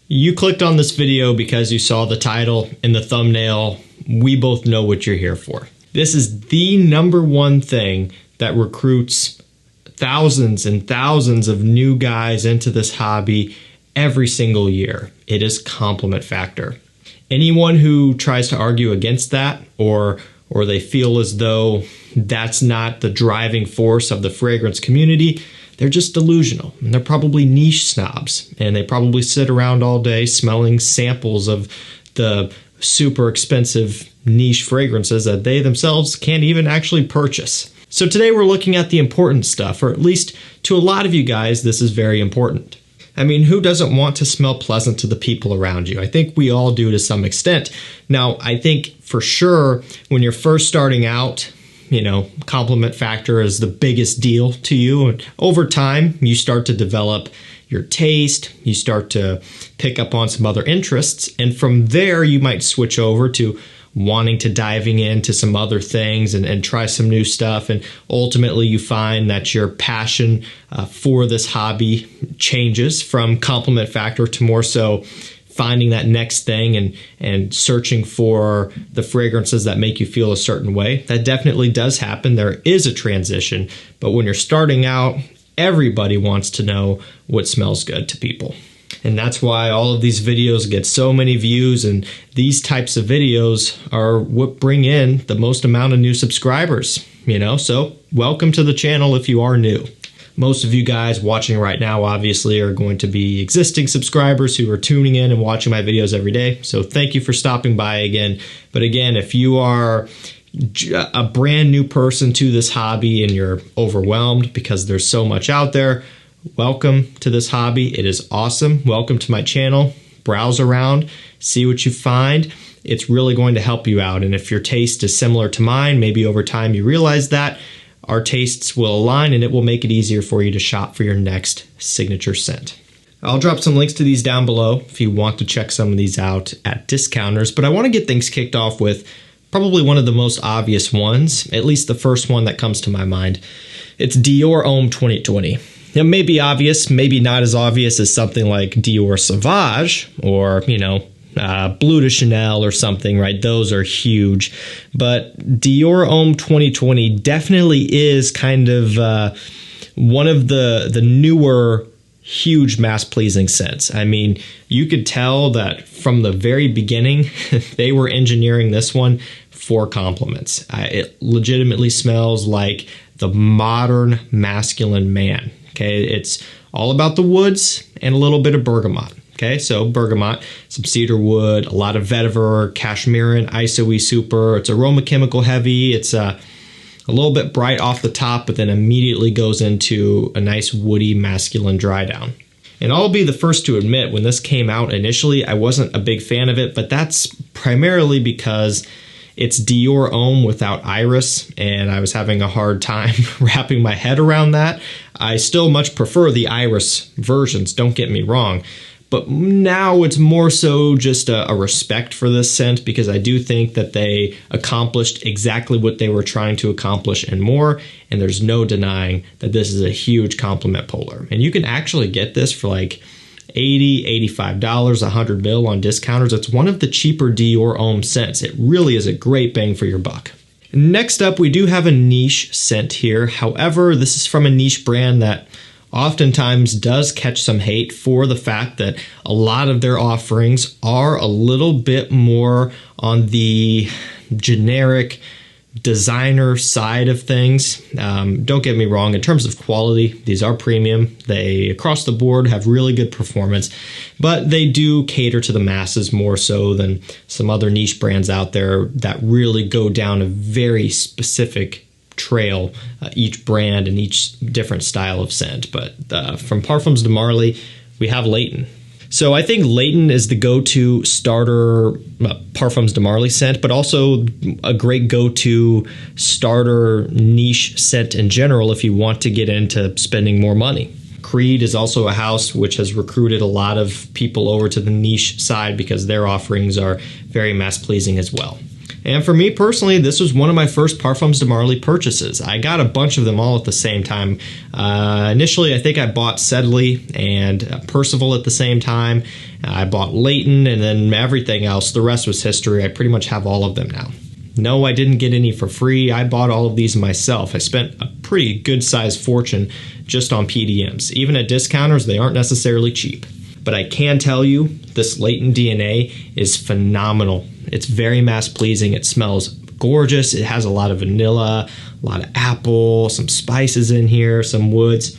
You clicked on this video because you saw the title and the thumbnail. We both know what you're here for. This is the #1 thing that recruits thousands and thousands of new guys into this hobby every single year. It is compliment factor. Anyone who tries to argue against that or they feel as though that's not the driving force of the fragrance community, they're just delusional, and they're probably niche snobs, and they probably sit around all day smelling samples of the super expensive niche fragrances that they themselves can't even actually purchase. So today we're looking at the important stuff, or at least to a lot of you guys, this is very important. I mean, who doesn't want to smell pleasant to the people around you? I think we all do to some extent. Now, I think for sure when you're first starting out, compliment factor is the biggest deal to you. And over time, you start to develop your taste, you start to pick up on some other interests, and from there you might switch over to wanting to diving into some other things and try some new stuff, and ultimately you find that your passion for this hobby changes from compliment factor to more so finding that next thing and searching for the fragrances that make you feel a certain way. That definitely does happen. There is a transition, but when you're starting out, everybody wants to know what smells good to people. And that's why all of these videos get so many views, and these types of videos are what bring in the most amount of new subscribers, So welcome to the channel if you are new. Most of you guys watching right now obviously are going to be existing subscribers who are tuning in and watching my videos every day. So thank you for stopping by again. But again, if you are a brand new person to this hobby and you're overwhelmed because there's so much out there, welcome to this hobby. It is awesome. Welcome to my channel. Browse around, see what you find. It's really going to help you out. And if your taste is similar to mine, maybe over time you realize that, our tastes will align and it will make it easier for you to shop for your next signature scent. I'll drop some links to these down below if you want to check some of these out at discounters, but I want to get things kicked off with probably one of the most obvious ones, at least the first one that comes to my mind. It's DIOR Homme 2020. It may be obvious, maybe not as obvious as something like DIOR Sauvage or, Bleu de Chanel or something, right? Those are huge. But DIOR Homme 2020 definitely is kind of one of the newer, huge mass-pleasing scents. I mean, you could tell that from the very beginning, they were engineering this one for compliments. It legitimately smells like the modern masculine man. Okay, it's all about the woods and a little bit of bergamot. Okay, so bergamot, some cedar wood, a lot of vetiver, cashmeran, isoe super. It's aroma chemical heavy. It's a little bit bright off the top, but then immediately goes into a nice woody masculine dry down. And I'll be the first to admit, when this came out initially, I wasn't a big fan of it, but that's primarily because it's DIOR Homme without iris, and I was having a hard time wrapping my head around that. I still much prefer the iris versions, don't get me wrong. But now it's more so just a respect for this scent, because I do think that they accomplished exactly what they were trying to accomplish and more, and there's no denying that this is a huge compliment polar. And you can actually get this for like $80, $85, 100 mil on discounters. It's one of the cheaper DIOR Homme scents. It really is a great bang for your buck. Next up, we do have a niche scent here. However, this is from a niche brand that oftentimes does catch some hate for the fact that a lot of their offerings are a little bit more on the generic designer side of things. Don't get me wrong, in terms of quality, these are premium. They, across the board, have really good performance, but they do cater to the masses more so than some other niche brands out there that really go down a very specific trail, each brand and each different style of scent. But from Parfums de Marly, we have LAYTON. So I think LAYTON is the go-to starter Parfums de Marly scent, but also a great go-to starter niche scent in general if you want to get into spending more money. Creed is also a house which has recruited a lot of people over to the niche side because their offerings are very mass-pleasing as well. And for me personally, this was one of my first Parfums de Marly purchases. I got a bunch of them all at the same time. Initially, I think I bought Sedley and Percival at the same time. I bought Layton, and then everything else. The rest was history. I pretty much have all of them now. No, I didn't get any for free. I bought all of these myself. I spent a pretty good sized fortune just on PDMs. Even at discounters, they aren't necessarily cheap. But I can tell you, this Layton DNA is phenomenal. It's very mass pleasing. It smells gorgeous. It has a lot of vanilla, a lot of apple, some spices in here, some woods.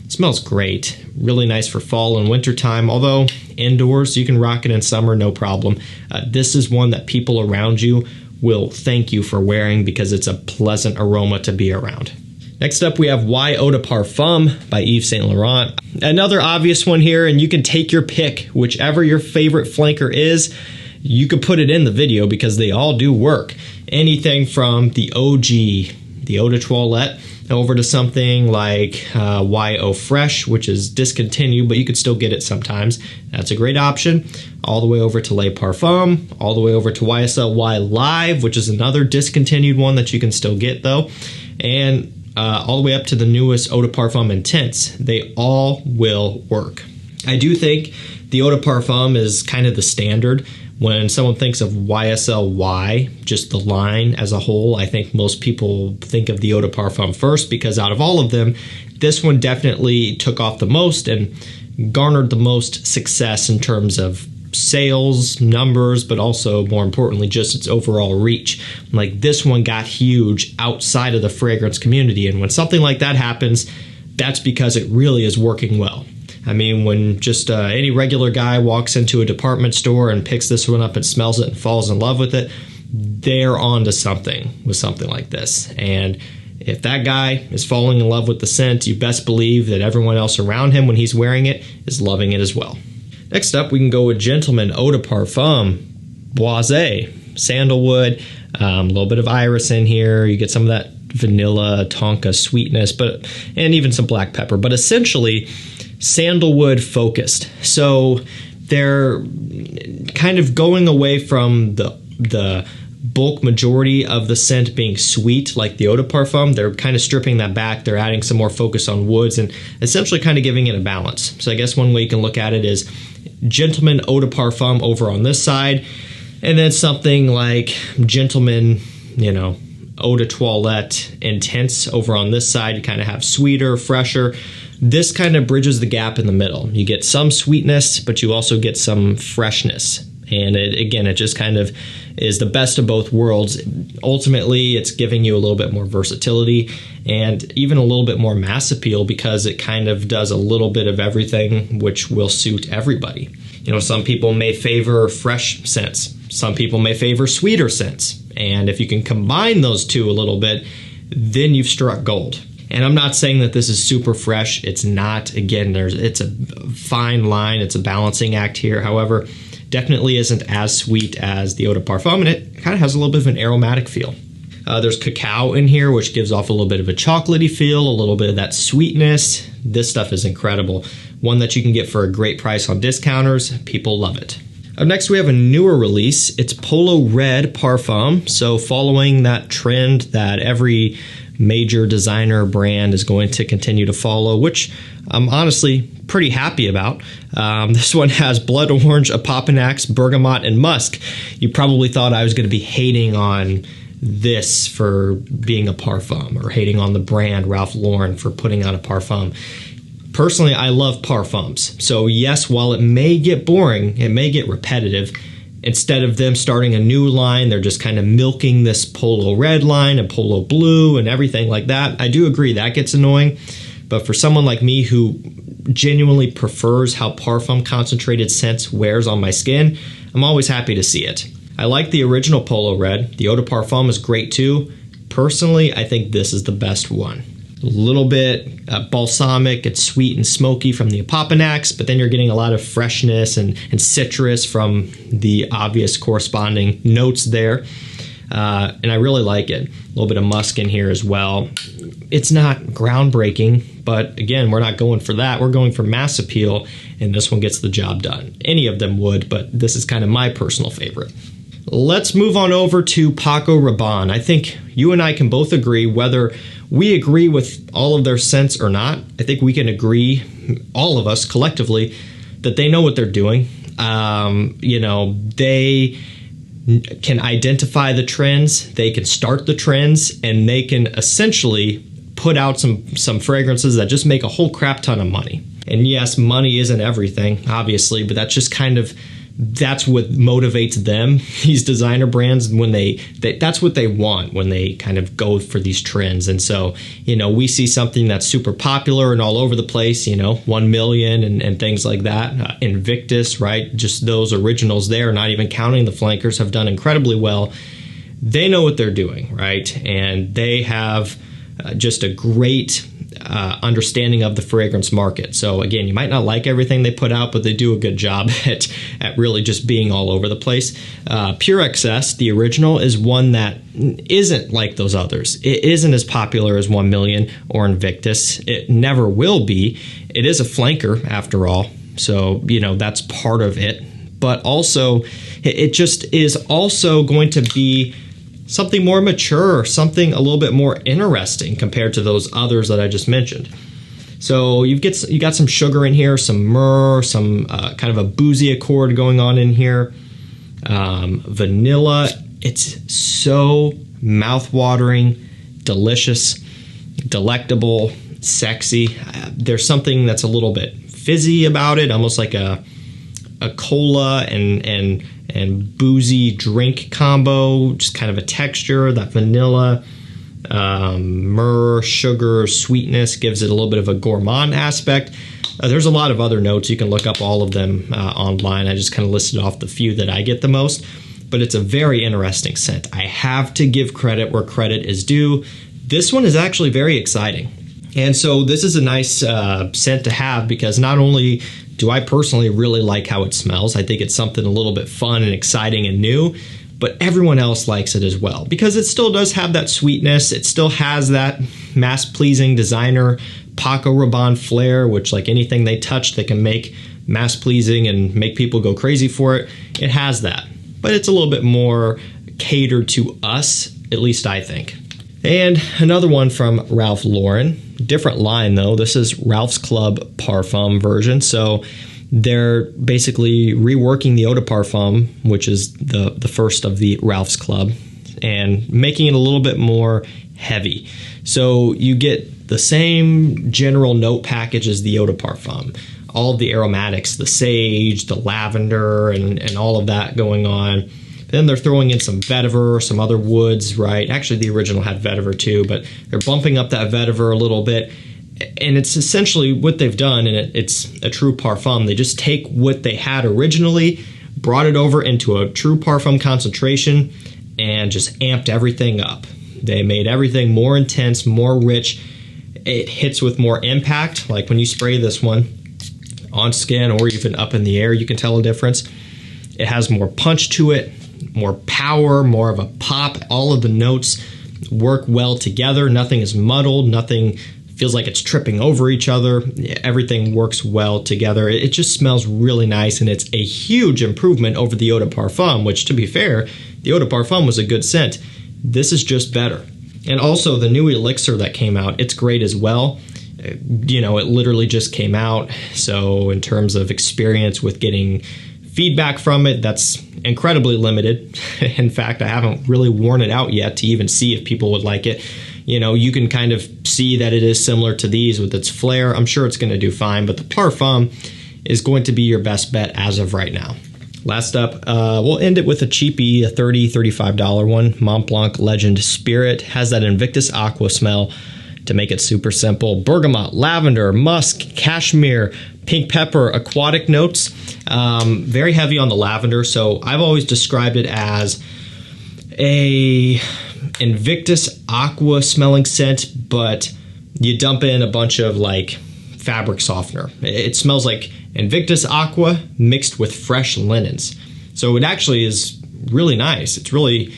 It smells great. Really nice for fall and winter time. Although indoors, you can rock it in summer, no problem. This is one that people around you will thank you for wearing because it's a pleasant aroma to be around. Next up, we have Y Eau de Parfum by Yves Saint Laurent. Another obvious one here, and you can take your pick. Whichever your favorite flanker is, you could put it in the video because they all do work. Anything from the OG, the Eau de Toilette, over to something like Y Eau Fresh, which is discontinued, but you could still get it sometimes. That's a great option. All the way over to Les Parfums, all the way over to YSL Y Live, which is another discontinued one that you can still get though. And all the way up to the newest Eau de Parfum Intense. They all will work. I do think the Eau de Parfum is kind of the standard. When someone thinks of YSL Y, just the line as a whole, I think most people think of the Eau de Parfum first because out of all of them, this one definitely took off the most and garnered the most success in terms of sales numbers, but also more importantly just its overall reach. Like this one got huge outside of the fragrance community, and when something like that happens, that's because it really is working well. I mean, when just any regular guy walks into a department store and picks this one up and smells it and falls in love with it, they're onto something with something like this. And if that guy is falling in love with the scent, you best believe that everyone else around him when he's wearing it is loving it as well. Next up, we can go with Gentleman Eau de Parfum, BOISEE, sandalwood, a little bit of iris in here. You get some of that vanilla, tonka sweetness, and even some black pepper. But essentially, sandalwood focused. So they're kind of going away from the bulk majority of the scent being sweet, like the Eau de Parfum. They're kind of stripping that back. They're adding some more focus on woods and essentially kind of giving it a balance. So I guess one way you can look at it is Gentleman Eau de Parfum over on this side, and then something like Gentleman, Eau de Toilette Intense over on this side. You kind of have sweeter, fresher. This kind of bridges the gap in the middle. You get some sweetness, but you also get some freshness. And it just kind of is the best of both worlds. Ultimately, it's giving you a little bit more versatility and even a little bit more mass appeal because it kind of does a little bit of everything, which will suit everybody. Some people may favor fresh scents. Some people may favor sweeter scents. And if you can combine those two a little bit, then you've struck gold. And I'm not saying that this is super fresh. It's not. Again, it's a fine line. It's a balancing act here. However, definitely isn't as sweet as the Eau de Parfum, and it kind of has a little bit of an aromatic feel. There's cacao in here, which gives off a little bit of a chocolatey feel, a little bit of that sweetness. This stuff is incredible. One that you can get for a great price on discounters. People love it. Up next, we have a newer release. It's Polo Red Parfum. So following that trend that every major designer brand is going to continue to follow, which I'm honestly pretty happy about. This one has blood orange, apopanax, bergamot, and musk. You probably thought I was going to be hating on this for being a parfum or hating on the brand Ralph Lauren for putting out a parfum. Personally, I love parfums. So yes, while it may get boring, it may get repetitive, instead of them starting a new line, they're just kind of milking this Polo Red line and Polo Blue and everything like that. I do agree that gets annoying. But for someone like me who genuinely prefers how parfum concentrated scents wears on my skin, I'm always happy to see it. I like the original Polo Red. The Eau de Parfum is great too. Personally, I think this is the best one. A little bit balsamic, it's sweet and smoky from the apopanax, but then you're getting a lot of freshness and citrus from the obvious corresponding notes there. And I really like it. A little bit of musk in here as well. It's not groundbreaking, but again, we're not going for that. We're going for mass appeal, and this one gets the job done. Any of them would, but this is kind of my personal favorite. let's move on over to PACO RABANNE. I think you and I can both agree, whether we agree with all of their scents or not, I think we can agree, all of us collectively, that they know what they're doing. You know, they can identify the trends, they can start the trends, and they can essentially put out some fragrances that just make a whole crap ton of money. And yes, money isn't everything, obviously, but that's just kind of, that's what motivates them, these designer brands, when that's what they want when they kind of go for these trends. And so, you know, we see something that's super popular and all over the place, you know, 1 million and things like that. Invictus, right? Just those originals there, not even counting the flankers, have done incredibly well. They know what they're doing, right? And they have just a great understanding of the fragrance market. So again, you might not like everything they put out, but they do a good job at really just being all over the place. Pure XS, the original, is one that isn't like those others. It isn't as popular as 1 million or Invictus. It never will be. It is a flanker after all. So, you know, that's part of it. But also, it just is also going to be something more mature, something a little bit more interesting compared to those others that I just mentioned. So you got some sugar in here, some myrrh, some kind of a boozy accord going on in here. Vanilla. It's so mouth-watering, delicious, delectable, sexy. There's something that's a little bit fizzy about it, almost like a cola and boozy drink combo, just kind of a texture. That vanilla, myrrh, sugar, sweetness gives it a little bit of a gourmand aspect. There's a lot of other notes. You can look up all of them online. I just kind of listed off the few that I get the most, but it's a very interesting scent. I have to give credit where credit is due. This one is actually very exciting. And so this is a nice scent to have, because not only do I personally really like how it smells, I think it's something a little bit fun and exciting and new, but everyone else likes it as well, because it still does have that sweetness. It still has that mass-pleasing designer PACO RABANNE flair, which, like anything they touch, they can make mass-pleasing and make people go crazy for it. It has that, but it's a little bit more catered to us, at least I think. And another one from Ralph Lauren. Different line though. This is Ralph's Club Parfum version. So they're basically reworking the Eau de Parfum, which is the first of the Ralph's Club, and making it a little bit more heavy. So you get the same general note package as the Eau de Parfum. All of the aromatics, the sage, the lavender, and all of that going on. Then they're throwing in some vetiver, some other woods, right? Actually, the original had vetiver too, but they're bumping up that vetiver a little bit. And it's essentially what they've done, and it's a true parfum. They just take what they had originally, brought it over into a true parfum concentration, and just amped everything up. They made everything more intense, more rich. It hits with more impact. Like when you spray this one on skin or even up in the air, you can tell a difference. It has more punch to it, more power, more of a pop. All of the notes work well together. Nothing is muddled. Nothing feels like it's tripping over each other. Everything works well together. It just smells really nice, and it's a huge improvement over the Eau de Parfum, which, to be fair, the Eau de Parfum was a good scent. This is just better. And also the new elixir that came out, it's great as well. You know, it literally just came out. So in terms of experience with getting feedback from it, that's incredibly limited. In fact, I haven't really worn it out yet to even see if people would like it. You know, you can kind of see that it is similar to these with its flair. I'm sure it's going to do fine, but the Parfum is going to be your best bet as of right now. Last up, we'll end it with a cheapie, a $30, $35 one. Montblanc Legend Spirit has that Invictus Aqua smell to make it super simple. Bergamot, lavender, musk, cashmere, pink pepper, aquatic notes. Very heavy on the lavender, so I've always described it as a Invictus Aqua smelling scent, but you dump in a bunch of like fabric softener. It smells like Invictus Aqua mixed with fresh linens. So it actually is really nice. It's really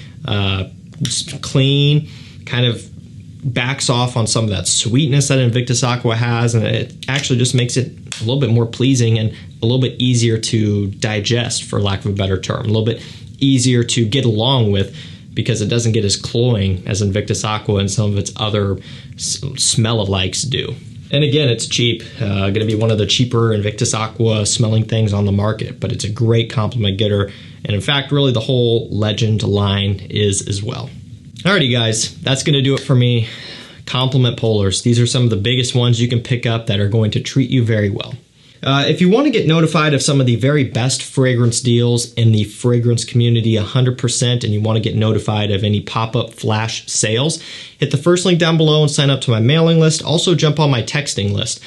clean, kind of backs off on some of that sweetness that Invictus Aqua has, and it actually just makes it a little bit more pleasing and a little bit easier to digest, for lack of a better term. A little bit easier to get along with because it doesn't get as cloying as Invictus Aqua and some of its other smell-alikes do. And again, it's cheap. Going to be one of the cheaper Invictus Aqua smelling things on the market, but it's a great compliment getter. And in fact, really the whole Legend line is as well. Alrighty guys, that's going to do it for me. Compliment Polars. These are some of the biggest ones you can pick up that are going to treat you very well. If you want to get notified of some of the very best fragrance deals in the fragrance community 100%, and you want to get notified of any pop-up flash sales, hit the first link down below and sign up to my mailing list. Also jump on my texting list.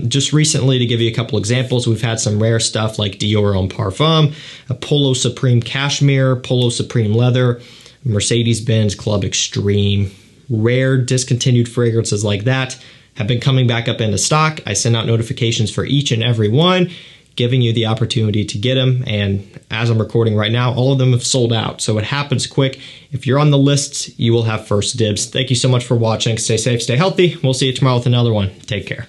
Just recently, to give you a couple examples, we've had some rare stuff like DIOR on Parfum, a Polo Supreme Cashmere, Polo Supreme Leather, Mercedes-Benz Club Extreme. Rare discontinued fragrances like that have been coming back up into stock. I send out notifications for each and every one, giving you the opportunity to get them. And as I'm recording right now, all of them have sold out. So it happens quick. If you're on the lists, you will have first dibs. Thank you so much for watching. Stay safe, stay healthy. We'll see you tomorrow with another one. Take care.